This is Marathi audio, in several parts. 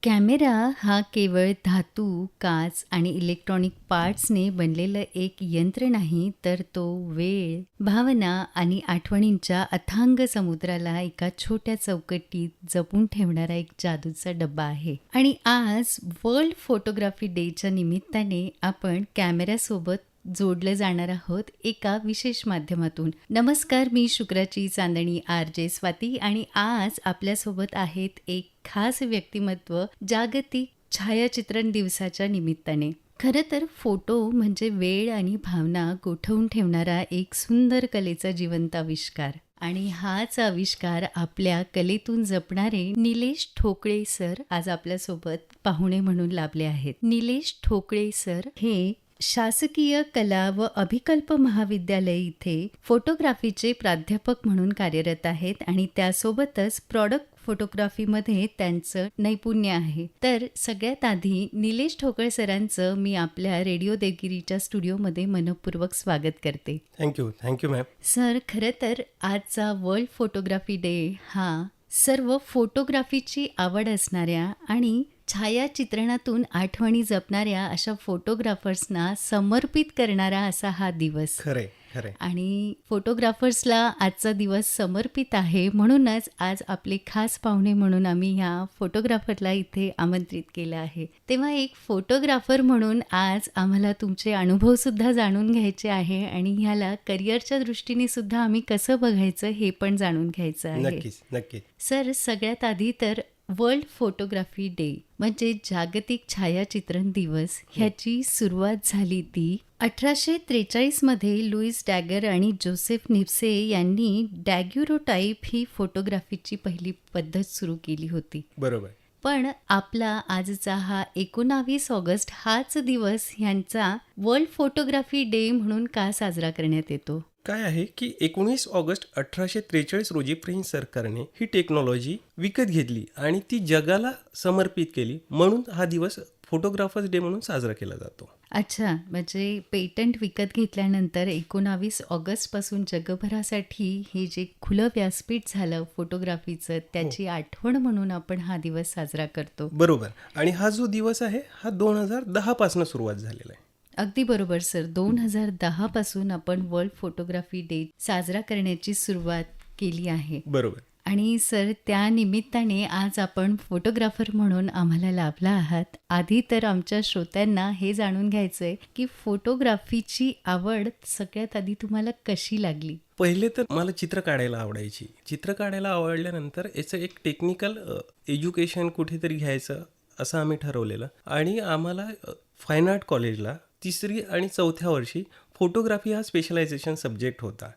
कॅमेरा हा केवळ धातू, काच आणि इलेक्ट्रॉनिक पार्ट्सने बनलेलं एक यंत्र नाही, तर तो वेळ, भावना आणि आठवणींच्या अथांग समुद्राला एका छोट्या चौकटीत जपून ठेवणारा एक जादूचा डब्बा आहे. आणि आज वर्ल्ड फोटोग्राफी डेच्या निमित्ताने आपण कॅमेऱ्यासोबत जोडलं जाणार आहोत एका विशेष माध्यमातून. नमस्कार, मी शुक्राची चांदणी RJ स्वाती आणि आज आपल्यासोबत आहेत एक खास व्यक्तिमत्व जागतिक छायाचित्रण दिवसाच्या निमित्ताने. खरं तर फोटो म्हणजे वेळ आणि भावना गोठवून ठेवणारा एक सुंदर कलेचा जिवंत आविष्कार. आणि हाच आविष्कार आपल्या कलेतून जपणारे निलेश ठोकळे सर आज आपल्यासोबत पाहुणे म्हणून लाभले आहेत. निलेश ठोकळे सर हे शासकीय कला व अभिकल्प महाविद्यालय इथे फोटोग्राफीचे प्राध्यापक म्हणून कार्यरत आहेत आणि त्यासोबतच प्रॉडक्ट फोटोग्राफीमध्ये त्यांचं नैपुण्य आहे. तर सगळ्यात आधी निलेश ठोकळे सरांचं मी आपल्या रेडिओ देवगिरीच्या स्टुडिओमध्ये मनपूर्वक स्वागत करते. Thank you ma'am. सर, खरं तर आजचा वर्ल्ड फोटोग्राफी डे हा सर्व फोटोग्राफीची आवड असणाऱ्या आणि छायाचित्रणातून आठवणी जपणाऱ्या अशा फोटोग्राफर्सना समर्पित करणारा असा हा दिवस. खरे आणि फोटोग्राफर्सला आजचा दिवस समर्पित आहे, म्हणूनच आज आपले खास पाहुणे म्हणून आम्ही ह्या फोटोग्राफरला इथे आमंत्रित केलं आहे. तेव्हा एक फोटोग्राफर म्हणून आज आम्हाला तुमचे अनुभव सुद्धा जाणून घ्यायचे आहे आणि ह्याला करिअरच्या दृष्टीने सुद्धा आम्ही कसं बघायचं हे पण जाणून घ्यायचं आहे. नक्कीच. सर, सगळ्यात आधी तर वर्ल्ड फोटोग्राफी डे म्हणजे जागतिक छायाचित्रण दिवस ह्याची सुरुवात झाली ती 1843 मध्ये लुईस डॅगर आणि जोसेफ निप्से यांनी डॅग्युरोटाईप ही फोटोग्राफीची पहिली पद्धत सुरू केली होती. बरोबर. पण आपला आजचा हा 19 ऑगस्ट हाच दिवस ह्यांचा वर्ल्ड फोटोग्राफी डे म्हणून का साजरा करण्यात येतो? काय आहे की 19 ऑगस्ट 1843 रोजी फ्रेंच सरकारने ही टेक्नॉलॉजी विकत घेतली आणि ती जगाला समर्पित केली, म्हणून हा दिवस फोटोग्राफर्स डे म्हणून साजरा केला जातो. अच्छा, म्हणजे पेटंट विकत घेतल्यानंतर 19 ऑगस्ट पासून जगभरासाठी हे जे खुलं व्यासपीठ झालं फोटोग्राफीचं त्याची आठवण म्हणून आपण हा दिवस साजरा करतो. बरोबर. आणि हा जो दिवस आहे हा 2010 पासून सुरुवात झालेला आहे. अगदी बरोबर सर. 2010 पासून आपण वर्ल्ड फोटोग्राफी डे साजरा करण्याची सुरुवात केली आहे. बरोबर. आणि सर, त्या निमित्ताने आज आपण फोटोग्राफर म्हणून आम्हाला लाभला आहात. आधी तर आमच्या श्रोत्यांना हे जाणून घ्यायचंय की फोटोग्राफीची आवड सगळ्यात आधी तुम्हाला कशी लागली? पहिले तर मला चित्र काढायला आवडायची. चित्र काढायला आवडल्यानंतर याचं एक टेक्निकल एज्युकेशन कुठेतरी घ्यायचं असं आम्ही ठरवलेलं आणि आम्हाला फाईन आर्ट कॉलेजला 3री आणि 4थ्या वर्षी फोटोग्राफी हा स्पेशलायझेशन सब्जेक्ट होता.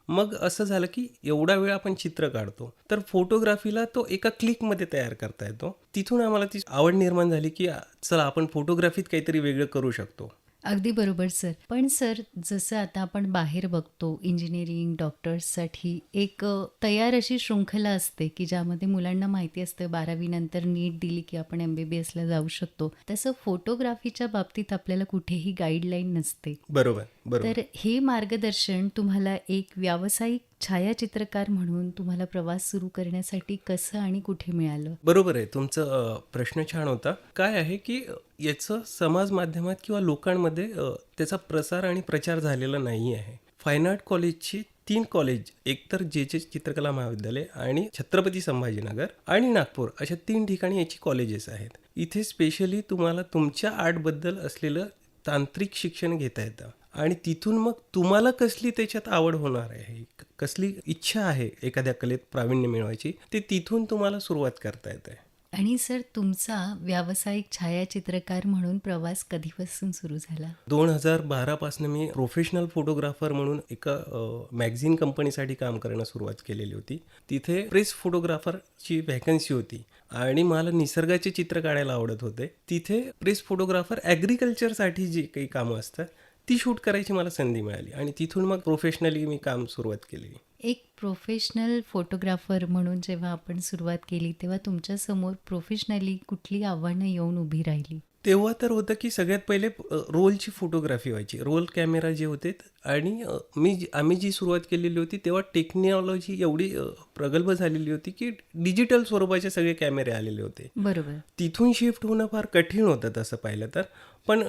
मग असं झालं की एवढा वेळ आपण चित्र काढतो तर फोटोग्राफीला तो एका क्लिकमध्ये तयार करता येतो. तिथून आम्हाला ती आवड निर्माण झाली की चला आपण फोटोग्राफीत काहीतरी वेगळं करू शकतो. अगदी बरोबर सर. पण सर, जसं आता आपण बाहेर बघतो इंजिनिअरिंग डॉक्टर्ससाठी एक तयार अशी शृंखला असते की ज्यामध्ये मुलांना माहिती असतं 12वी नंतर नीट दिली की आपण MBBSला जाऊ शकतो. तसं फोटोग्राफीच्या बाबतीत आपल्याला कुठेही गाईडलाईन नसते. बरोबर. तर हे मार्गदर्शन तुम्हाला एक व्यावसायिक छायाचित्रकार म्हणून तुम्हाला प्रवास सुरू करण्यासाठी कसं आणि कुठे मिळालं? बरोबर आहे. तुमचं प्रश्न छान होता. काय आहे की याचं समाज माध्यमात किंवा लोकांमध्ये त्याचा प्रसार आणि प्रचार झालेला नाही आहे. फाईन आर्ट कॉलेजची 3 कॉलेज, एकतर JJ चित्रकला महाविद्यालय आणि छत्रपती संभाजीनगर आणि नागपूर अशा 3 ठिकाणी याची कॉलेजेस आहेत. इथे स्पेशली तुम्हाला तुमच्या आर्टबद्दल असलेलं तांत्रिक शिक्षण घेता येतं आणि तिथून मग तुम्हाला कसली त्याच्यात आवड होणार आहे, कसली इच्छा आहे एखाद्या कलेत प्रावीण्य मिळवायची, ते तिथून तुम्हाला सुरुवात करता येते. आणि सर, तुमचा व्यावसायिक छायाचित्रकार म्हणून प्रवास कधीपासून सुरू झाला? 2012 पासून मी प्रोफेशनल फोटोग्राफर म्हणून एका मॅगझिन कंपनीसाठी काम करणं सुरुवात केलेली होती. तिथे प्रेस फोटोग्राफरची व्हॅकन्सी होती आणि मला निसर्गाचे चित्र काढायला आवडत होते. तिथे प्रेस फोटोग्राफर ॲग्रिकल्चरसाठी जी काही कामं असतात ती शूट करायची मला संधी मिळाली आणि तिथून मग प्रोफेशनली मी काम सुरुवात केली. एक प्रोफेशनल फोटोग्राफर म्हणून जेव्हा आपण सुरुवात केली तेव्हा तुमच्यासमोर प्रोफेशनली कुठली आव्हानं येऊन उभी राहिली? तेव्हा तर होतं की सगळ्यात पहिले रोलची फोटोग्राफी व्हायची. रोल कॅमेरा जे होते आणि आम्ही जी सुरुवात केलेली होती तेव्हा टेक्नॉलॉजी एवढी प्रगल्भ झालेली होती की डिजिटल स्वरूपाचे सगळे कॅमेरे आलेले होते. बरोबर. तिथून शिफ्ट होणं फार कठीण होतं तसं पाहिलं तर. पण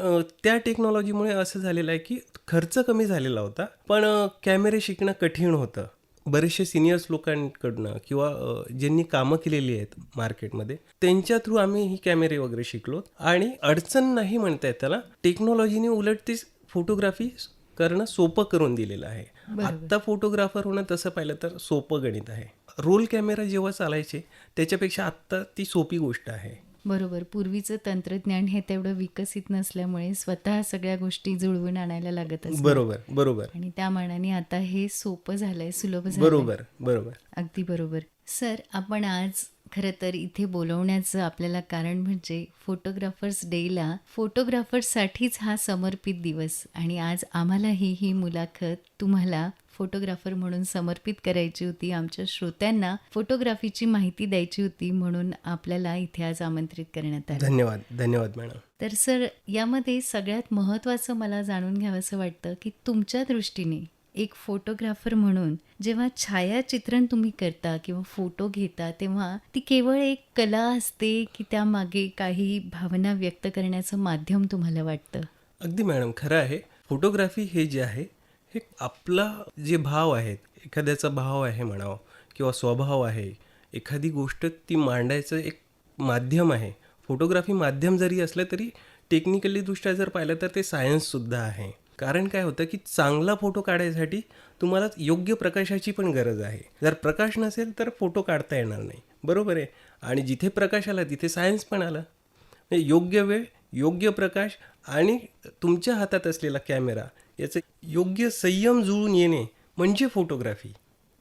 त्या टेक्नॉलॉजीमुळे असं झालेलं आहे की खर्च कमी झालेला होता, पण कॅमेरे शिकणं कठीण होतं. बरेचसे सिनियर्स लोकांकडनं किंवा ज्यांनी कामं केलेली आहेत मार्केटमध्ये त्यांच्या थ्रू आम्ही ही कॅमेरे वगैरे शिकलो आणि अडचण नाही म्हणता येत त्याला. टेक्नॉलॉजीने उलट ती फोटोग्राफी करणं सोपं करून दिलेलं आहे. बरोबर. आत्ता फोटोग्राफर होणं तसं पाहिलं तर सोपं गणित आहे. रोल कॅमेरा जेव्हा चालायचे त्याच्यापेक्षा आत्ता ती सोपी गोष्ट आहे. बरोबर. पूर्वीचं तंत्रज्ञान हे तेवढं विकसित नसल्यामुळे स्वतः सगळ्या गोष्टी जुळवून आणायला लागत असणार. बरोबर बरोबर आणि त्या मानाने आता हे सोपं झालंय, सुलभ झालंय. बरोबर बरोबर अगदी बरोबर. सर, आपण आज खरं तर इथे बोलवण्याचं आपल्याला कारण म्हणजे फोटोग्राफर्स डेला फोटोग्राफर्ससाठीच हा समर्पित दिवस आणि आज आम्हालाही ही मुलाखत तुम्हाला फोटोग्राफर म्हणून समर्पित करायची होती. आमच्या श्रोत्यांना फोटोग्राफीची माहिती द्यायची होती म्हणून आपल्याला इथे आज आमंत्रित करण्यात आलं. धन्यवाद धन्यवाद मॅडम. तर सर, यामध्ये सगळ्यात महत्त्वाचं मला जाणून घ्यावंसं वाटतं की तुमच्या दृष्टीने एक फोटोग्राफर म्हणून जेव्हा छायाचित्रण तुम्ही करता किंवा फोटो घेता तेव्हा ती केवळ एक कला असते की त्यामागे काही भावना व्यक्त करण्याचं माध्यम तुम्हाला वाटतं? अगदी मॅडम, खरं आहे. फोटोग्राफी हे जे आहे हे आपला जे भाव आहेत, एखाद्याचा भाव आहे म्हणावं किंवा स्वभाव आहे, एखादी गोष्ट ती मांडायचं एक माध्यम आहे. फोटोग्राफी माध्यम जरी असलं तरी टेक्निकली दृष्ट्या जर पाहिलं तर ते सायन्ससुद्धा आहे. कारण काय होतं की चांगला फोटो काढायसाठी तुम्हाला योग्य प्रकाशाची पण गरज आहे. जर प्रकाश नसेल तर फोटो काढता येणार नाही. बरोबर आहे. आणि जिथे प्रकाश आला तिथे सायन्स पण आलं. म्हणजे योग्य वेळ, योग्य प्रकाश आणि तुमच्या हातात असलेला कॅमेरा याचं योग्य संयम जुळून येणे म्हणजे फोटोग्राफी.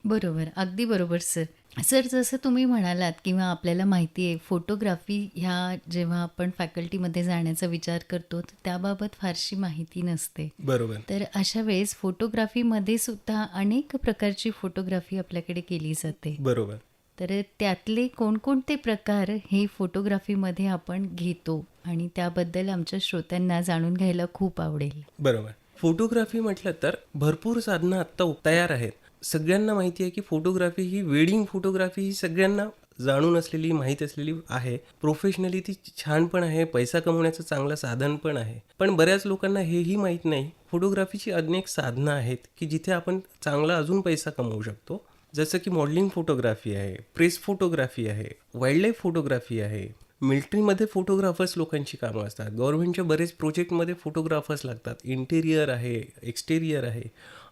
बरोबर. अगदी बरोबर सर. सर, जसं तुम्ही म्हणालात किंवा आपल्याला माहिती आहे फोटोग्राफी ह्या जेव्हा आपण फॅकल्टीमध्ये जाण्याचा विचार करतो तर त्याबाबत फारशी माहिती नसते. बरोबर तर अशा वेळेस फोटोग्राफीमध्ये सुद्धा अनेक प्रकारची फोटोग्राफी आपल्याकडे केली जाते. बरोबर. तर त्यातले कोणकोणते प्रकार हे फोटोग्राफीमध्ये आपण घेतो आणि त्याबद्दल आमच्या श्रोत्यांना जाणून घ्यायला खूप आवडेल. बरोबर. फोटोग्राफी म्हटलं तर भरपूर साधनं आत्ता तयार आहेत. सगळ्यांना माहिती आहे की फोटोग्राफी ही वेडिंग फोटोग्राफी ही सगळ्यांना जाणून असलेली, माहीत असलेली आहे. प्रोफेशनली ती छान पण आहे, पैसा कमवण्याचं चांगलं साधन पण आहे. पण बऱ्याच लोकांना हेही माहीत नाही फोटोग्राफीची अनेक साधनं आहेत की जिथे आपण चांगला अजून पैसा कमवू शकतो. जसं की मॉडेलिंग फोटोग्राफी आहे, प्रेस फोटोग्राफी आहे, वाईल्डलाईफ फोटोग्राफी आहे. मिलिटरीमध्ये फोटोग्राफर्स लोकांची कामं असतात. गव्हर्नमेंटच्या बरेच प्रोजेक्टमध्ये फोटोग्राफर्स लागतात. इंटेरियर आहे, एक्सटेरियर आहे,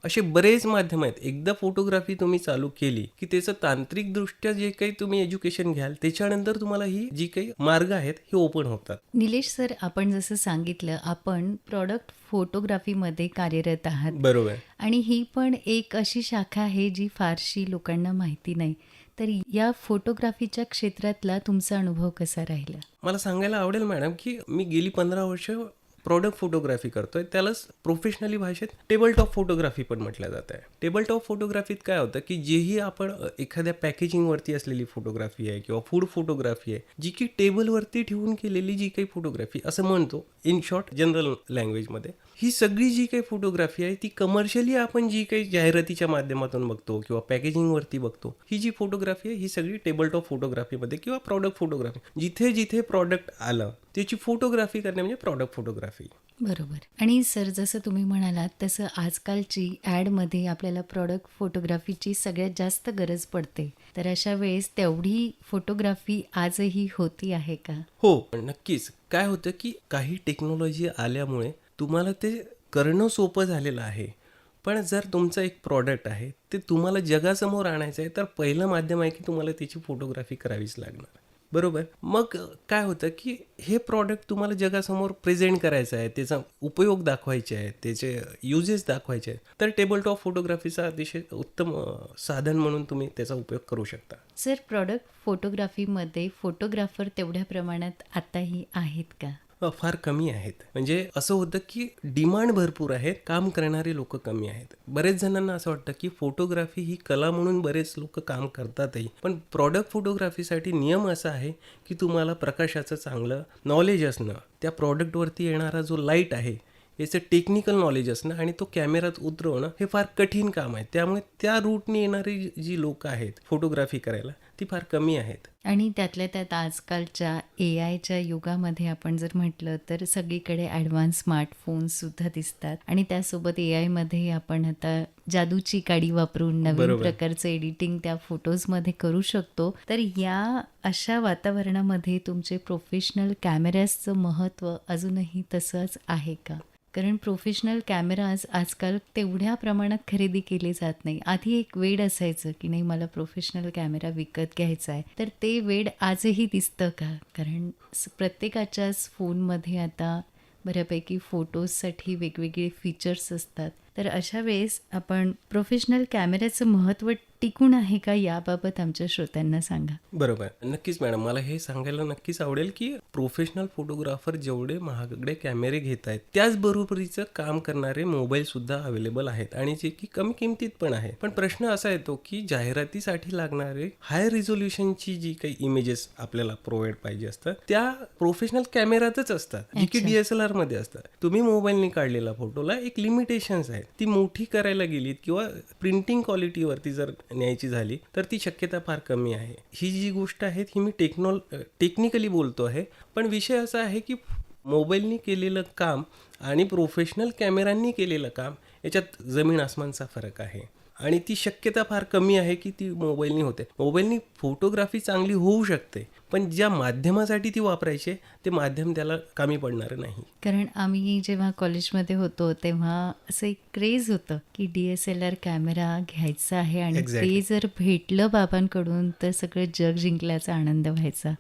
असे बरेच माध्यम आहेत. एकदा फोटोग्राफी तुम्ही चालू केली की त्याचं तांत्रिकदृष्ट्या जे काही तुम्ही एज्युकेशन घ्याल त्याच्यानंतर तुम्हाला ही जी काही मार्ग आहेत हे ओपन होतात. निलेश सर, आपण जसं सांगितलं आपण प्रॉडक्ट फोटोग्राफीमध्ये कार्यरत आहात बरोबर. आणि ही पण एक अशी शाखा आहे जी फारशी लोकांना माहिती नाही. तर या फोटोग्राफीच्या क्षेत्रातला तुमचा अनुभव कसा राहिला? मला सांगायला आवडेल मॅडम की मी गेली 15 वर्ष प्रॉडक्ट फोटोग्राफी करतोय. त्यालाच प्रोफेशनली भाषेत टेबल टॉप फोटोग्राफी पण म्हटलं जात आहे. टेबल टॉप फोटोग्राफीत काय होतं की जेही आपण एखाद्या पॅकेजिंगवरती असलेली फोटोग्राफी आहे किंवा फूड फोटोग्राफी आहे जी की टेबलवरती ठेवून केलेली जी काही फोटोग्राफी असं म्हणतो इन शॉर्ट जनरल लँग्वेजमध्ये, ही सगळी जी काही फोटोग्राफी आहे ती कमर्शियली आपण जी काही जाहिरातीच्या माध्यमातून बघतो किंवा पॅकेजिंगवरती बघतो, ही जी फोटोग्राफी आहे ही सगळी टेबल टॉप फोटोग्राफीमध्ये किंवा प्रॉडक्ट फोटोग्राफी, जिथे जिथे प्रॉडक्ट आलं त्याची फोटोग्राफी करणे म्हणजे प्रॉडक्ट फोटोग्राफी. बरोबर. आणि सर, जसं तुम्ही म्हणालात तसं आजकालची ॲडमध्ये आपल्याला प्रॉडक्ट फोटोग्राफीची सगळ्यात जास्त गरज पडते. तर अशा वेळेस तेवढी फोटोग्राफी आजही होती आहे का? हो, नक्कीच. काय होतं की काही टेक्नॉलॉजी आल्यामुळे तुम्हाला ते करणं सोपं झालेलं आहे. पण जर तुमचं एक प्रॉडक्ट आहे ते तुम्हाला जगासमोर आणायचं आहे तर पहिलं माध्यम आहे की तुम्हाला त्याची फोटोग्राफी करावीच लागणार. बरोबर. मग काय होतं की हे प्रॉडक्ट तुम्हाला जगासमोर प्रेझेंट करायचं आहे, त्याचा उपयोग दाखवायचे आहे, त्याचे युजेस दाखवायचे आहेत, तर टेबल टॉप फोटोग्राफीचा अतिशय उत्तम साधन म्हणून तुम्ही त्याचा उपयोग करू शकता. सर, प्रॉडक्ट फोटोग्राफीमध्ये फोटोग्राफर तेवढ्या प्रमाणात आताही आहेत का? फार कमी आहेत. म्हणजे असं होतं की डिमांड भरपूर आहे, काम करणारे लोक कमी आहेत. बरेच जणांना असं वाटतं की फोटोग्राफी ही कला म्हणून बरेच लोक काम करतातही, पण प्रॉडक्ट फोटोग्राफीसाठी नियम असा आहे की तुम्हाला प्रकाशाचं चांगलं नॉलेज असणं, त्या प्रॉडक्टवरती येणारा जो लाईट आहे याचं टेक्निकल नॉलेज असणं आणि तो कॅमेऱ्यात उतरवणं हे फार कठीण काम आहे. त्यामुळे त्या रूटने येणारी जी लोक आहेत फोटोग्राफी करायला ती फार कमी आहेत. आणि त्यातल्या त्यात आजकालच्या AIच्या युगामध्ये आपण जर म्हटलं तर सगळीकडे ॲडव्हान्स स्मार्टफोन्ससुद्धा दिसतात आणि त्यासोबत AIमध्ये आपण आता जादूची काडी वापरून नवीन बरोबर. प्रकारचं एडिटिंग त्या फोटोजमध्ये करू शकतो. तर या अशा वातावरणामध्ये तुमचे प्रोफेशनल कॅमेऱ्याचं महत्त्व अजूनही तसंच आहे का? कारण प्रोफेशनल कॅमेराज आजकाल तेवढ्या प्रमाणात खरेदी केले जात नाही. आधी एक वेड असायचं की नाही मला प्रोफेशनल कॅमेरा विकत घ्यायचा आहे. तर ते वेड आजही दिसतं का? कारण प्रत्येकाच्याच फोनमध्ये आता बऱ्यापैकी फोटोजसाठी वेगवेगळे फीचर्स असतात. तर अशा वेळेस आपण प्रोफेशनल कॅमेऱ्याचं महत्त्व टिकून आहे का याबाबत आमच्या श्रोत्यांना सांगा. बरोबर. नक्कीच मॅडम, मला हे सांगायला नक्कीच आवडेल की प्रोफेशनल फोटोग्राफर जेवढे महागडे कॅमेरे घेत आहेत त्याच बरोबरीचं काम करणारे मोबाईल सुद्धा अवेलेबल आहेत आणि जे की कमी किमतीत पण आहे. पण प्रश्न असा येतो की जाहिरातीसाठी लागणारे हाय रिझोल्युशनची जी काही इमेजेस आपल्याला प्रोव्हाइड पाहिजे असतात त्या प्रोफेशनल कॅमेऱ्यातच असतात, जी की अच्छा. DSLR मध्ये असतात. तुम्ही मोबाईलने काढलेला फोटोला एक लिमिटेशन्स आहेत. ती मोठी करायला गेलीत किंवा प्रिंटिंग क्वालिटीवरती जर न्यायची झाली तर ती शक्यता फार कमी आहे. ही जी गोष्ट आहे ही मी टेक्निकली बोलतो आहे, पण विषय असा आहे की मोबाईलनी केलेलं काम आणि प्रोफेशनल कॅमेऱ्यांनी केलेलं काम याच्यात जमीन आसमानचा फरक आहे आणि ती शक्यता फार कमी आहे की ती मोबाईलनी होते. मोबाईलनी फोटोग्राफी चांगली होऊ शकते, पण ज्या माध्यमासाठी ती वापरायची ते माध्यम त्याला कामी पडणारं नाही. कारण आम्ही जेव्हा कॉलेजमध्ये होतो तेव्हा असं एक क्रेज होतं की DSLR कॅमेरा घ्यायचा आहे आणि Exactly. ते जर भेटलं बाबांकडून तर सगळं जग जिंकल्याचा आनंद व्हायचा.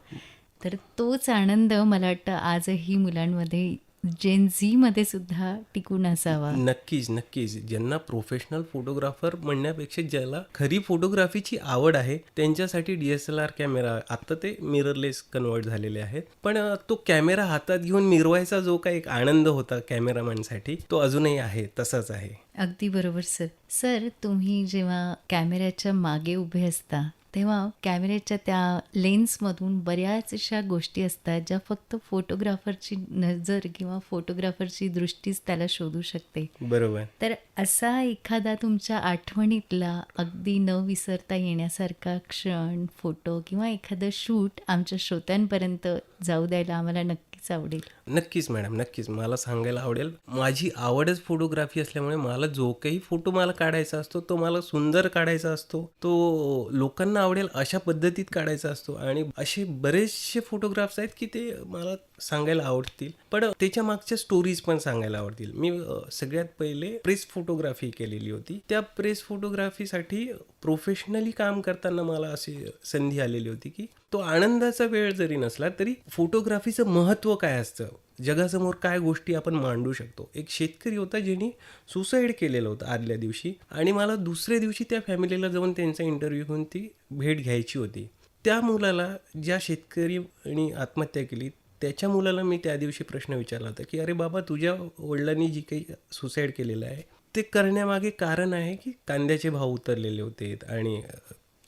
तर तोच आनंद मला वाटतं आजही मुलांमध्ये जेन झीमध्ये सुद्धा टिकून असावा. नक्कीच. ज्यांना प्रोफेशनल फोटोग्राफर म्हणण्यापेक्षा ज्याला खरी फोटोग्राफीची आवड आहे त्यांच्यासाठी DSLR कॅमेरा, आता ते मिररलेस कन्वर्ट झालेले आहेत, पण तो कॅमेरा हातात घेऊन मिरवायचा जो काही एक आनंद होता कॅमेरामॅनसाठी तो अजूनही आहे, तसाच आहे. अगदी बरोबर सर. सर, तुम्ही जेव्हा कॅमेऱ्याच्या मागे उभे असता तेव्हा कॅमेऱ्याच्या त्या लेन्समधून बऱ्याच अशा गोष्टी असतात ज्या फक्त फोटोग्राफरची नजर किंवा फोटोग्राफरची दृष्टीच त्याला शोधू शकते. बरोबर. तर असा एखादा तुमच्या आठवणीतला अगदी न विसरता येण्यासारखा क्षण, फोटो किंवा एखादं शूट आमच्या श्रोत्यांपर्यंत जाऊ द्यायला आम्हाला नक्कीच आवडेल. नक्कीच मॅडम, नक्कीच. मला सांगायला आवडेल, माझी आवडच फोटोग्राफी असल्यामुळे मला जो काही फोटो मला काढायचा असतो तो मला सुंदर काढायचा असतो, तो लोकांना आवडेल अशा पद्धतीत काढायचा असतो आणि असे बरेचसे फोटोग्राफ्स आहेत की ते मला सांगायला आवडतील, पण त्याच्या मागच्या स्टोरीज पण सांगायला आवडतील. मी सगळ्यात पहिले प्रेस फोटोग्राफी केलेली होती. त्या प्रेस फोटोग्राफीसाठी प्रोफेशनली काम करताना मला अशी संधी आलेली होती की तो आनंदाचा वेळ जरी नसला तरी फोटोग्राफीचं महत्त्व काय असतं, जगासमोर काय गोष्टी आपण मांडू शकतो. एक शेतकरी होता ज्यांनी सुसाईड केलेलं होतं आदल्या दिवशी आणि मला दुसऱ्या दिवशी त्या फॅमिलीला जाऊन त्यांचा इंटरव्ह्यू घेऊन ती भेट घ्यायची होती. त्या मुलाला, ज्या शेतकरीने आत्महत्या केली त्याच्या मुलाला मी त्या दिवशी प्रश्न विचारला होता की अरे बाबा, तुझ्या वडिलांनी जी काही सुसाईड केलेलं आहे ते करण्यामागे कारण आहे की कांद्याचे भाव उतरलेले होते आणि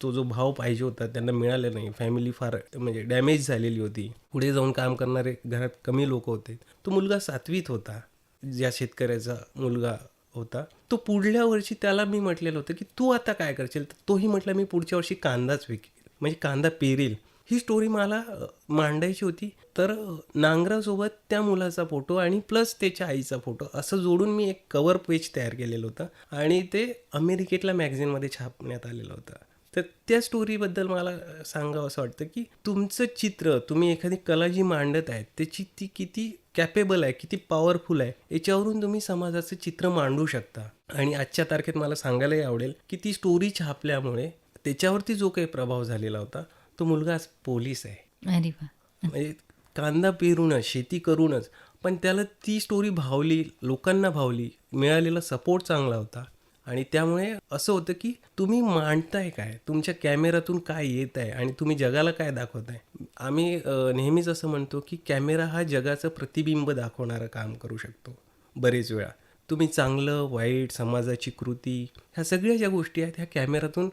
तो जो भाव पाहिजे होता त्यांना मिळाला नाही. फॅमिली फार म्हणजे डॅमेज झालेली होती. पुढे जाऊन काम करणारे घरात कमी लोक होते. तो मुलगा 7वीत होता, ज्या शेतकऱ्याचा मुलगा होता. तो पुढल्या वर्षी त्याला मी म्हटलेलं होतं की तू आता काय करशील, तर तोही म्हटला मी पुढच्या वर्षी कांदाच विकेल, म्हणजे कांदा पेरेल. ही स्टोरी मला मांडायची होती. तर नांगरासोबत त्या मुलाचा फोटो आणि प्लस त्याच्या आईचा फोटो असं जोडून मी एक कव्हर पेज तयार केलेलं होतं आणि ते अमेरिकेतल्या मॅगझिनमध्ये छापण्यात आलेलं होतं. तर त्या स्टोरीबद्दल मला सांगावं असं वाटतं की तुमचं चित्र, तुम्ही एखादी कला जी मांडत आहे त्याची ती किती कॅपेबल आहे, किती पॉवरफुल आहे, याच्यावरून तुम्ही समाजाचं चित्र मांडू शकता. आणि आजच्या तारखेत मला सांगायलाही आवडेल की ती स्टोरी छापल्यामुळे त्याच्यावरती जो काही प्रभाव झालेला होता तो मुलगा आज पोलीस आहे. अरे वा. म्हणजे कांदा पेरूनच, शेती करूनच, पण त्याला ती स्टोरी भावली, लोकांना भावली, मिळालेला सपोर्ट चांगला होता आणि त्यामुळे असं होतं की तुम्ही मांडताय काय, तुमच्या कॅमेऱ्यातून काय येत आहे आणि तुम्ही जगाला काय दाखवताय. आम्ही नेहमीच असं म्हणतो की कॅमेरा हा जगाचं प्रतिबिंब दाखवणारं काम करू शकतो. बरेच वेळा तुम्ही चांगलं वाईट समाजाची कृती ह्या सगळ्या ज्या गोष्टी आहेत ह्या कॅमेऱ्यातून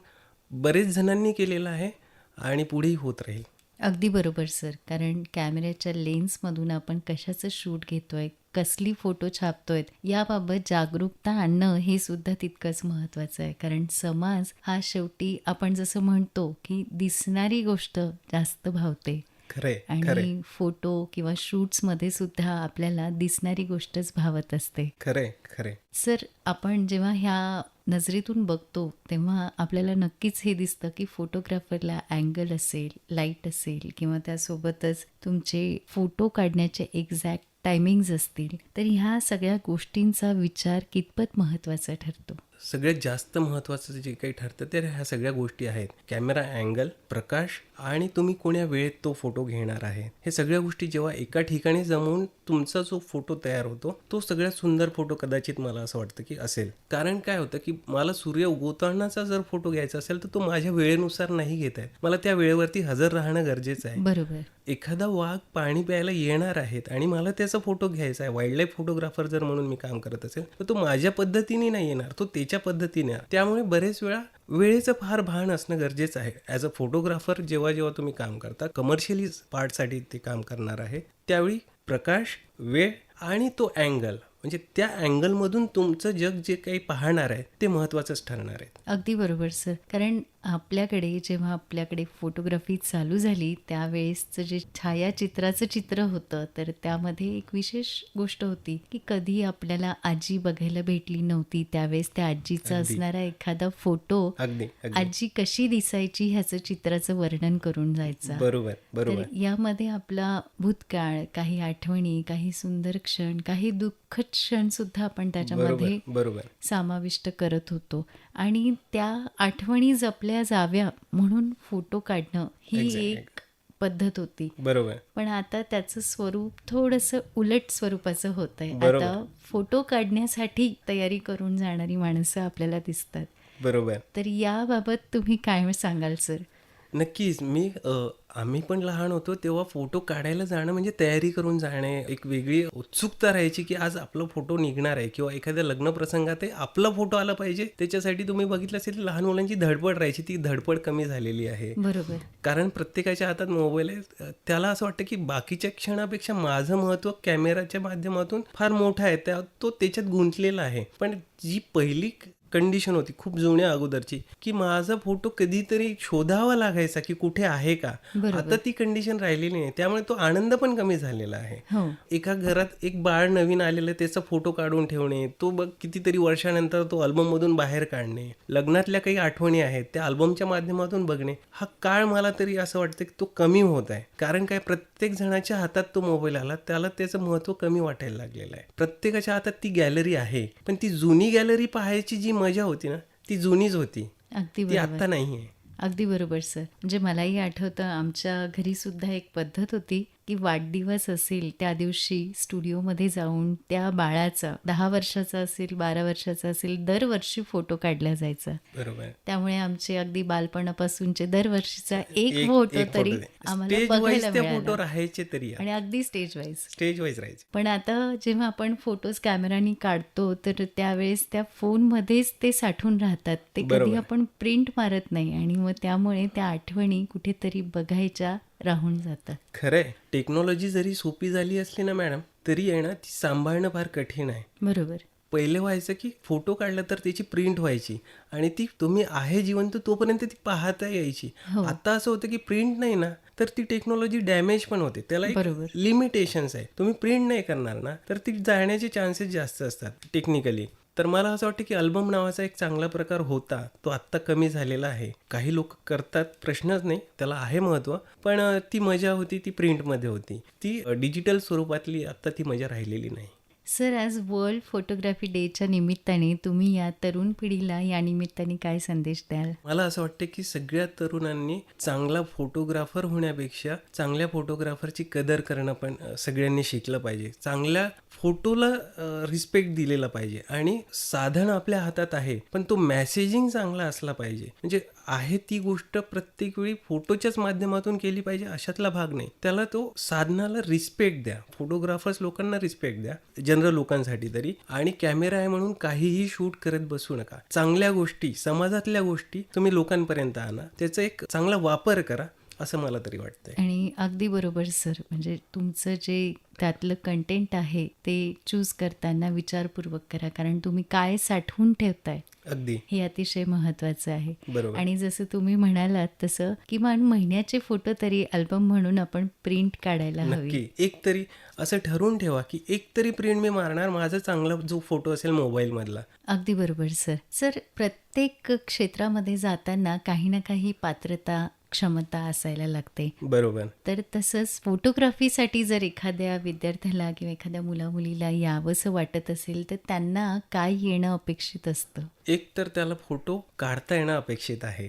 बरेच जणांनी केलेलं आहे आणि पुढेही होत राहील. अगदी बरोबर सर. कारण कॅमेऱ्याच्या लेन्समधून आपण कशाचं शूट घेतोय, कसली फोटो छापतोय, याबाबत जागरूकता आणणं हे सुद्धा तितकंच महत्त्वाचं आहे. कारण समाज हा शेवटी आपण जसं म्हणतो की दिसणारी गोष्ट जास्त भावते खरंय खरंय आणि फोटो किंवा शूट्समध्ये सुद्धा आपल्याला दिसणारी गोष्टच भावत असते. खरंय खरंय. सर, आपण जेव्हा ह्या नजरेतून बघतो तेव्हा आपल्याला नक्कीच हे दिसतं की फोटोग्राफरला अँगल असेल, लाईट असेल किंवा त्यासोबतच तुमचे फोटो काढण्याचे एक्झॅक्ट टायमिंग्ज असतील, तर ह्या सगळ्या गोष्टींचा विचार कितपत महत्त्वाचा ठरतो? सगळ्यात जास्त महत्त्वाचं जे काही ठरतं ते ह्या सगळ्या गोष्टी आहेत. कॅमेरा अँगल, प्रकाश आणि तुम्ही कोण्या वेळेत तो फोटो घेणार आहे, हे सगळ्या गोष्टी जेव्हा एका ठिकाणी जमवून तुमचा जो फोटो तयार होतो तो सगळ्यात सुंदर फोटो कदाचित मला असं वाटतं की असेल. कारण काय होतं की मला सूर्य उगवतानाचा जर फोटो घ्यायचा असेल तर तो माझ्या वेळेनुसार नाही घेता येत. मला त्या वेळेवरती हजर राहणं गरजेचं आहे. बरोबर. एखादा वाघ पाणी प्यायला येणार आहेत आणि मला त्याचा फोटो घ्यायचा आहे, वाईल्ड लाईफ फोटोग्राफर जर म्हणून मी काम करत असेल तर तो माझ्या पद्धतीने नाही येणार, तो त्याच्या पद्धतीने येणार. त्यामुळे बरेच वेळा वेळेचं फार भान असणं गरजेचं आहे. ॲज अ फोटोग्राफर जेव्हा जेव्हा तुम्ही काम करता, कमर्शियली पार्टसाठी ते काम करणार आहे, त्यावेळी प्रकाश, वेळ आणि तो अँगल, म्हणजे त्या अँगलमधून तुमचं जग जे काही पाहणार आहे ते महत्त्वाचंच ठरणार आहे. अगदी बरोबर सर. कारण जेव्हा आपल्याकडे फोटोग्राफी चालू झाली त्यावेळेसचं जे छायाचित्राचं चित्र होतं, तर त्यामध्ये एक विशेष गोष्ट होती की कधी आपल्याला आजी बघायला भेटली नव्हती, त्यावेळेस त्या आजीचा अगदी. असणारा एखादा फोटो अगदी अगदी आजी कशी दिसायची ह्याचं चित्राचं वर्णन करून जायचा. बरोबर बरोबर. तर यामध्ये आपला भूतकाळ, काही आठवणी, काही सुंदर क्षण, काही दुःखद क्षण सुद्धा आपण त्याच्यामध्ये बरोबर बरोबर. समाविष्ट करत होतो आणि त्या आठवणी जपल्या जाव्या म्हणून फोटो काढणं ही Exactly. एक पद्धत होती. बरोबर पण आता त्याचं स्वरूप थोडंसं उलट स्वरूपाचं होत आहे. बरोबर. आता फोटो काढण्यासाठी तयारी करून जाणारी माणसं आपल्याला दिसतात. बरोबर. तर याबाबत तुम्ही काय सांगाल सर? नक्कीच. आम्ही पण लहान होतो तेव्हा फोटो काढायला जाणं म्हणजे तयारी करून जाणे, एक वेगळी उत्सुकता राहायची की आज आपला फोटो निघणार आहे किंवा एखाद्या लग्न प्रसंगात आपला फोटो आला पाहिजे. त्याच्यासाठी तुम्ही बघितलं असेल लहान मुलांची धडपड राहायची, ती धडपड कमी झालेली आहे. बरोबर. कारण प्रत्येकाच्या हातात मोबाईल आहे. त्याला असं वाटतं की बाकीच्या क्षणापेक्षा माझं महत्त्व कॅमेराच्या माध्यमातून फार मोठं आहे, तो त्याच्यात गुंतलेला आहे. पण जी पहिली कंडिशन होती खूप जुन्या अगोदरची की माझा फोटो कधीतरी शोधावा लागायचा की कुठे आहे का, बरोबर. आता ती कंडिशन राहिलेली नाही. त्यामुळे तो आनंद पण कमी झालेला आहे. हो. एका घरात एक बाळ नवीन आलेलं त्याचा फोटो काढून ठेवणे, तो बघ कितीतरी वर्षानंतर तो अल्बममधून बाहेर काढणे, लग्नातल्या काही आठवणी आहेत त्या अल्बमच्या माध्यमातून बघणे, हा काळ मला तरी असं वाटतं की तो कमी होत आहे. कारण काय, प्रत्येक जणाच्या हातात तो मोबाईल आला, त्याला त्याचं महत्त्व कमी वाटायला लागलेलं आहे. प्रत्येकाच्या हातात ती गॅलरी आहे, पण ती जुनी गॅलरी पाहायची जी मजा होती ना, ती जुनीच होती, अगदी ती बरोबर. आत्ता नाही आहे. अगदी बरोबर सर. म्हणजे मलाही आठवतं आमच्या घरी सुद्धा एक पद्धत होती की वाढदिवस असेल त्या दिवशी स्टुडिओमध्ये जाऊन त्या बाळाचा 10 वर्षाचा असेल, 12 वर्षाचा असेल, दरवर्षी फोटो काढला जायचा. बरोबर. त्यामुळे आमचे अगदी बालपणापासूनचे दरवर्षीचा एक फोटो तरी आम्हाला स्टेज बघायला वाईज ते फोटो मिळाला राहायचे तरी आणि अगदी स्टेज वाईज. स्टेज वाईज राहायचे. पण आता जेव्हा आपण फोटोज कॅमेराने काढतो तर त्यावेळेस त्या फोनमध्येच ते साठून राहतात. ते कधी बरोबर. आपण प्रिंट मारत नाही आणि मग त्यामुळे त्या आठवणी कुठेतरी बघायच्या राहून जातात. खरंय, टेक्नॉलॉजी जरी सोपी झाली असली ना मॅडम, तरी आहे ना ती सांभाळणं फार कठीण आहे. बरोबर. पहिले व्हायचं की फोटो काढला तर त्याची प्रिंट व्हायची आणि ती तुम्ही आहे जिवंत तोपर्यंत ती पाहता यायची. हो. आता असं होतं की प्रिंट नाही ना तर ती टेक्नॉलॉजी डॅमेज पण होते. त्याला एक बरोबर. लिमिटेशन्स आहे. तुम्ही प्रिंट नाही करणार ना तर ती जाण्याचे चान्सेस जास्त असतात टेक्निकली. तर मला असं वाटतं की अल्बम नावाचा एक चांगला प्रकार होता, तो आत्ता कमी झालेला आहे. काही लोक करतात, प्रश्नच नाही, त्याला आहे महत्त्व, पण ती मजा होती ती प्रिंटमध्ये होती. ती डिजिटल स्वरूपातली आत्ता ती मजा राहिलेली नाही. सर, आज वर्ल्ड फोटोग्राफी डेच्या निमित्ताने तुम्ही या तरुण पिढीला या निमित्ताने काय संदेश द्याल? मला असं वाटतं की सगळ्या तरुणांनी चांगला फोटोग्राफर होण्यापेक्षा चांगल्या फोटोग्राफरची कदर करणं पण सगळ्यांनी शिकलं पाहिजे. चांगल्या फोटोला रिस्पेक्ट दिलेला पाहिजे आणि साधन आपल्या हातात आहे, पण तो मेसेजिंग चांगला असला पाहिजे. म्हणजे आहे ती गोष्ट प्रत्येक वेळी फोटोच्याच माध्यमातून केली पाहिजे अशातला भाग नाही. त्याला तो साधनाला रिस्पेक्ट द्या. फोटोग्राफर्स लोकांना रिस्पेक्ट द्या, जनरल लोकांसाठी तरी. आणि कॅमेरा आहे म्हणून काहीही शूट करत बसू नका. चांगल्या गोष्टी, समाजातल्या गोष्टी तुम्ही लोकांपर्यंत आणा, त्याचा एक चांगला वापर करा, असं मला तरी वाटतंय. आणि अगदी बरोबर सर, म्हणजे तुमचं जे त्यातलं कंटेंट आहे ते चूज करताना विचारपूर्वक करा, कारण तुम्ही काय साठवून ठेवताय अगदी हे अतिशय महत्त्वाचं आहे. बरोबर. आणि जसं तुम्ही म्हणालात तसं किमान महिन्याचे फोटो तरी अल्बम म्हणून आपण प्रिंट काढायला हवी. नक्की. एक तरी असं ठरवून ठेवा की एक तरी प्रिंट मी मारणार, माझा चांगला जो फोटो असेल मोबाईलमधला. अगदी बरोबर सर. सर, प्रत्येक क्षेत्रामध्ये जाताना काही ना काही पात्रता, क्षमता असायला लागते. बरोबर. तर तसंच फोटोग्राफीसाठी जर एखाद्या विद्यार्थ्याला किंवा एखाद्या मुलामुलीला यावंसं वाटत असेल तर त्यांना काय येणं अपेक्षित असतं? एक तर त्याला फोटो काढता येणं अपेक्षित आहे,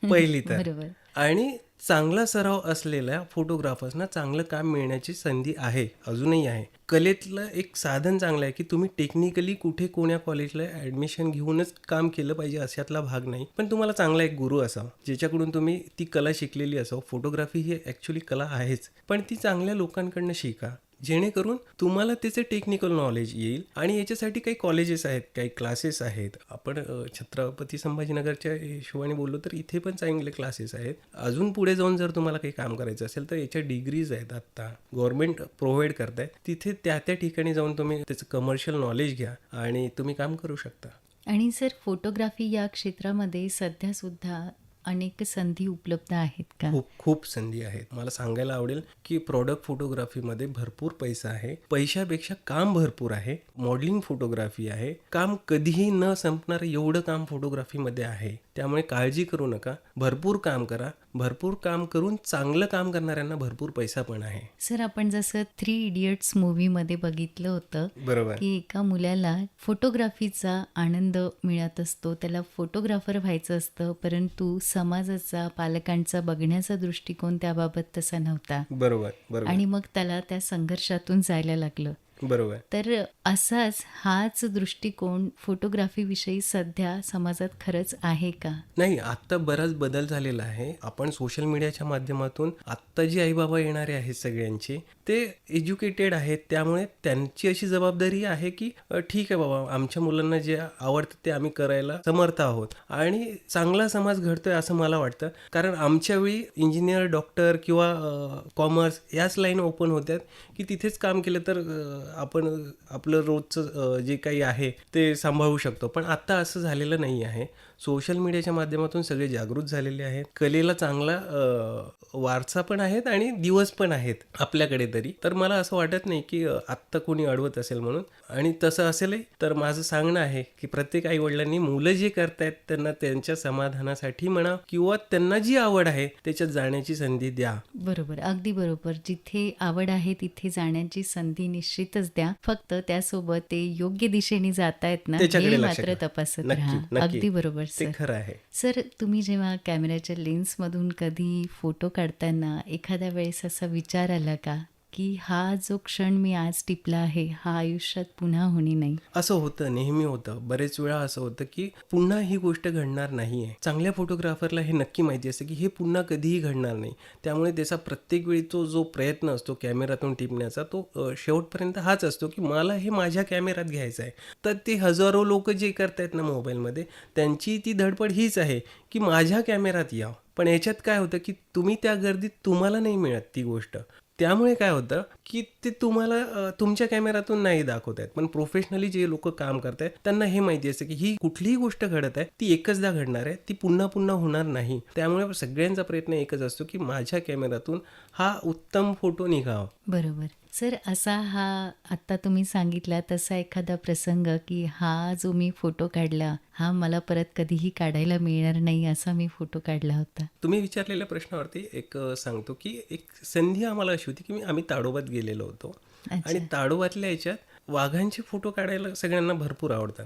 पहिली तर. बरोबर. आणि चांगला सराव असलेल्या फोटोग्राफर्सना चांगलं काम मिळण्याची संधी आहे, अजूनही आहे. कलेतलं एक साधन चांगलं आहे की तुम्ही टेक्निकली कुठे कोण्या कॉलेजला ॲडमिशन घेऊनच काम केलं पाहिजे अशातला भाग नाही, पण तुम्हाला चांगला एक गुरु असावा ज्याच्याकडून तुम्ही ती कला शिकलेली असावं. फोटोग्राफी ही ॲक्च्युली कला आहेच, पण ती चांगल्या लोकांकडनं शिका, जेणेकरून तुम्हाला त्याचे टेक्निकल नॉलेज येईल. आणि याच्यासाठी काही कॉलेजेस आहेत, काही क्लासेस आहेत. आपण छत्रपती संभाजीनगरच्या हिशोबाने बोललो तर इथे पण चांगले क्लासेस आहेत. अजून पुढे जाऊन जर तुम्हाला काही काम करायचं असेल तर याच्या डिग्रीज आहेत, आत्ता गव्हर्नमेंट प्रोव्हाइड करत आहे. तिथे त्या ठिकाणी जाऊन तुम्ही त्याचं कमर्शियल नॉलेज घ्या आणि तुम्ही काम करू शकता. आणि सर, फोटोग्राफी या क्षेत्रामध्ये सध्यासुद्धा अनेक संधी उपलब्ध आहेत का? खूप खूप संधी आहेत. मला सांगायला आवडेल की प्रॉडक्ट फोटोग्राफीमध्ये भरपूर पैसा आहे. पैशापेक्षा काम भरपूर आहे. मॉडेलिंग फोटोग्राफी आहे. काम कधीही न संपणार एवढं काम फोटोग्राफीमध्ये आहे. त्यामुळे काळजी करू नका. भरपूर काम करा. भरपूर काम करून चांगलं काम करणाऱ्यांना भरपूर पैसा पण आहे. सर, आपण जसं 3 इडियट्स मूव्हीमध्ये बघितलं होतं बरोबर. की एका मुलाला फोटोग्राफीचा आनंद मिळत असतो, त्याला फोटोग्राफर व्हायचं असतं, परंतु समाजाचा, पालकांचा बघण्याचा दृष्टिकोन त्याबाबत तसा नव्हता. बरोबर. बरोबर. आणि मग त्याला त्या संघर्षातून जायला लागलं. बरोबर. तर असाच हाच दृष्टिकोन फोटोग्राफीविषयी सध्या समाजात खरंच आहे का? नाही, आत्ता बराच बदल झालेला आहे. आपण सोशल मीडियाच्या माध्यमातून आत्ता जी आईबाबा येणारे आहेत सगळ्यांचे, ते एज्युकेटेड आहेत. त्यामुळे त्यांची अशी जबाबदारी आहे की ठीक आहे बाबा, आमच्या मुलांना जे आवडतं ते आम्ही करायला समर्थ आहोत. आणि चांगला समाज घडतोय असं मला वाटतं. कारण आमच्या वेळी इंजिनियर, डॉक्टर किंवा कॉमर्स याच लाईन ओपन होत्यात की तिथेच काम केलं तर आपण आपलं रोजचं जे काही आहे ते सांभाळू शकतो. पण आता असं झालेलं नाही आहे. सोशल मीडियाच्या माध्यमातून सगळे जागृत झालेले आहेत. कलेला चांगला वारसा पण आहेत आणि दिवस पण आहेत आपल्याकडे तरी. तर मला असं वाटत नाही की आत्ता कोणी अडवत असेल म्हणून. आणि तसं असेलही तर माझं सांगणं आहे की प्रत्येक आईवडिलांनी मुलं जे करतायत त्यांना त्यांच्या समाधानासाठी म्हणा किंवा त्यांना जी आवड आहे त्याच्यात जाण्याची संधी द्या. बरोबर, अगदी बरोबर. जिथे आवड आहे तिथे जाण्याची संधी निश्चितच द्या. फक्त त्यासोबत ते योग्य दिशेने जातायत ना, त्याच्याकडे हे लक्ष मात्र द्या. तपासत नक्की, राहा. नक्की. अगदी बरोबर ते सर. खरं आहे. सर, तुम्ही जेव्हा कॅमेऱ्याच्या लेन्समधून कधी फोटो काढताना एखाद्या वेळेस असा विचार आला का की हा जो क्षण मी आज टिपला आहे हा आयुष्यात पुन्हा होणे नाही? असं होतं, नेहमी होतं. बरेच वेळा असं होतं की पुन्हा ही गोष्ट घडणार नाहीये. चांगल्या फोटोग्राफरला हे नक्की माहिती असतं की हे पुन्हा कधीही घडणार नाही. त्यामुळे त्याचा प्रत्येक वेळी तो जो प्रयत्न असतो कॅमेऱ्यातून टिपण्याचा तो शेवटपर्यंत हाच असतो की मला हे माझ्या कॅमेऱ्यात घ्यायचं आहे. तर ते हजारो लोक जे करतायत ना मोबाईलमध्ये, त्यांची ती धडपड हीच आहे की माझ्या कॅमेऱ्यात यावं. पण याच्यात काय होतं की तुम्ही त्या गर्दीत तुम्हाला नाही मिळत ती गोष्ट. त्यामुळे काय होतं की ते तुम्हाला तुमच्या कॅमेऱ्यातून नाही दाखवत आहेत. पण प्रोफेशनली जे लोक काम करत आहेत त्यांना हे माहिती असतं की ही कुठलीही गोष्ट घडत आहे ती एकचदा घडणार आहे, ती पुन्हा पुन्हा होणार नाही. त्यामुळे सगळ्यांचा प्रयत्न एकच असतो की माझ्या कॅमेऱ्यातून हा उत्तम फोटो निघावा. बरोबर. सर, असा हा आत्ता तुम्ही सांगितला तसा एखादा प्रसंग की हा जो मी फोटो काढला हा मला परत कधीही काढायला मिळणार नाही असा मी फोटो काढला होता? तुम्ही विचारलेल्या प्रश्नावरती एक सांगतो की एक संधी आम्हाला अशी होती की आम्ही ताडोबात गेलेलो होतो. अच्छा. आणि ताडोबातल्या याच्यात वाघांचे फोटो काढायला सगळ्यांना भरपूर आवडतात.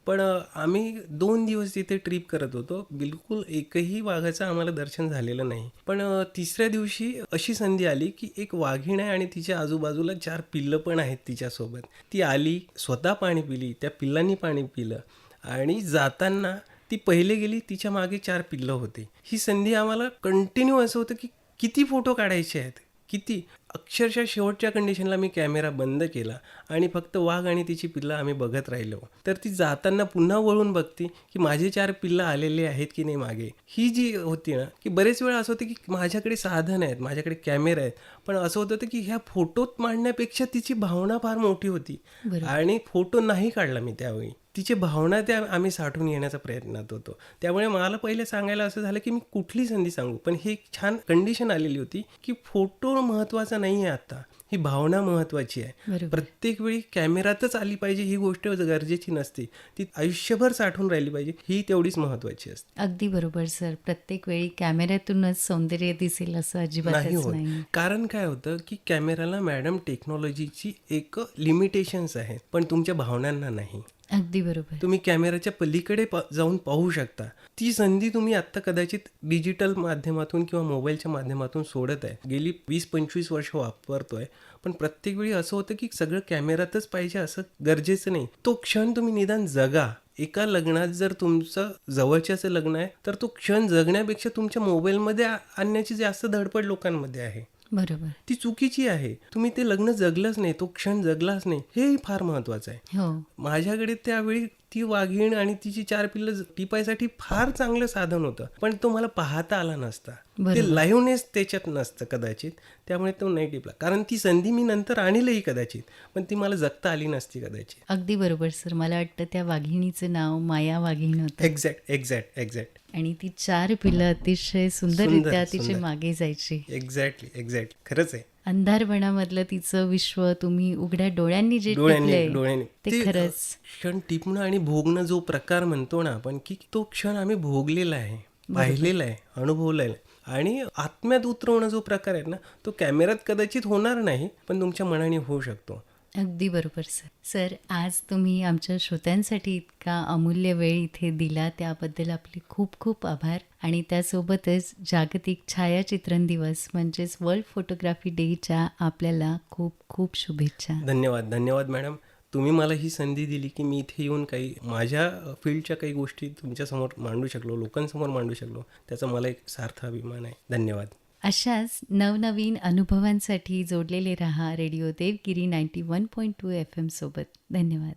पण आम्ही 2 दिवस तिथे ट्रिप करत होतो. बिलकुल एकही वाघाचं आम्हाला दर्शन झालेलं नाही. पण तिसऱ्या दिवशी अशी संधी आली, की एक वाघीण आहे आणि तिच्या आजूबाजूला 4 पिल्लं पण आहेत तिच्यासोबत. ती आली, स्वतः पाणी पिली, त्या पिल्लांनी पाणी पिलं आणि जाताना ती पहिले गेली, तिच्या मागे 4 पिल्लं होती. ही संधी आम्हाला कंटिन्यू असं होतं, की किती फोटो काढायचे आहेत, किती? अक्षरशः शेवटच्या कंडिशनला मी कॅमेरा बंद केला आणि फक्त वाघ आणि तिची पिल्लं आम्ही बघत राहिलो. तर ती जाताना पुन्हा वळून बघते, की माझे 4 पिल्लं आलेले आहेत की नाही मागे. ही जी होती ना, की बरेच वेळा असं होतं, की माझ्याकडे साधन आहेत, माझ्याकडे कॅमेरा आहेत. पण असं होतं की ह्या फोटोत मांडण्यापेक्षा तिची भावना फार मोठी होती बरोबर. आणि फोटो नाही काढला मी त्यावेळी. तिची भावना त्या आम्ही साठवून घेण्याचा प्रयत्नात होतो. त्यामुळे मला पहिले सांगायला असं झालं, की मी कुठली संधी सांगू. पण ही एक छान कंडिशन आलेली होती, की फोटो महत्त्वाचा नाही आहे आता. ही भावना महत्त्वाची आहे. बरोबर. प्रत्येक वेळी कॅमेऱ्यातच आली पाहिजे ही गोष्ट गरजेची नसते. ती आयुष्यभर साठवून राहिली पाहिजे ही तेवढीच महत्त्वाची असते. अगदी बरोबर सर. प्रत्येक वेळी कॅमेऱ्यातूनच सौंदर्य दिसेल असं नाही अजिबातच होत. नाही. कारण काय होतं, की कॅमेराला मॅडम टेक्नॉलॉजीची एक लिमिटेशन्स आहेत, पण तुमच्या भावनांना नाही. अगदी बरोबर. तुम्ही कॅमेऱ्याच्या पलीकडे जाऊन पाहू शकता. ती संधी तुम्ही आत्ता कदाचित डिजिटल माध्यमातून किंवा मोबाईलच्या माध्यमातून सोडत आहे. गेली 20-25 वर्ष वापरतोय. पण प्रत्येक वेळी असं होतं, की सगळं कॅमेऱ्यातच पाहिजे असं गरजेचं नाही. तो क्षण तुम्ही निदान जगा. एका लग्नात जर तुमचं जवळच्याचं लग्न आहे, तर तो क्षण जगण्यापेक्षा तुमच्या मोबाईलमध्ये आणण्याची जास्त धडपड लोकांमध्ये आहे. बरोबर. ती चुकीची आहे. तुम्ही ते लग्न जगलंच नाही, तो क्षण जगलाच नाही, हेही फार महत्त्वाचं आहे. हो. माझ्याकडे त्यावेळी ती वाघीण आणि तिची 4 पिल्लं टिपायसाठी फार चांगलं साधन होतं. पण तो मला पाहता आला नसता. बरोबर. ते लाईव्हनेस त्याच्यात नसतं कदाचित. त्यामुळे तो नाही टिपला. कारण ती संधी मी नंतर आणीलही कदाचित. पण ती मला जगता आली नसती कदाचित. अगदी बरोबर सर. मला वाटतं त्या वाघिणीचं नाव माया वाघीण होतं. एक्झॅक्ट. आणि ती 4 पिल्लं अतिशय सुंदररित्या तिचे सुंदर. मागे जायची. एक्झॅक्टली. खरंच आहे. अंधारपणामधलं तिचं विश्व तुम्ही उघड्या डोळ्यांनी जे डोळ्यांनी टिपलंय, ते खरंच क्षण टिपणं आणि भोगणं जो प्रकार म्हणतो ना आपण, की तो क्षण आम्ही भोगलेला आहे, पाहिलेला आहे, अनुभवलेला आहे. आणि आत्म्यात उतरवणं जो प्रकार आहे ना, तो कॅमेऱ्यात कदाचित होणार नाही, पण तुमच्या मनाने होऊ शकतो. अगदी बरोबर सर. सर, आज तुम्ही आमच्या श्रोत्यांसाठी इतका अमूल्य वेळ इथे दिला त्याबद्दल आपले खूप खूप आभार. आणि त्यासोबतच जागतिक छायाचित्रण दिवस म्हणजेच वर्ल्ड फोटोग्राफी डेच्या आपल्याला खूप खूप शुभेच्छा. धन्यवाद मॅडम. तुम्ही मला ही संधी दिली, की मी इथे येऊन काही माझ्या फील्डच्या काही गोष्टी तुमच्यासमोर मांडू शकलो, लोकांसमोर मांडू शकलो. त्याचा मला एक सार्थ अभिमान आहे. धन्यवाद. अशाच नवनवीन अनुभवांसाठी जोडलेले रहा रेडिओ देवगिरी 91.2 FM सोबत. धन्यवाद.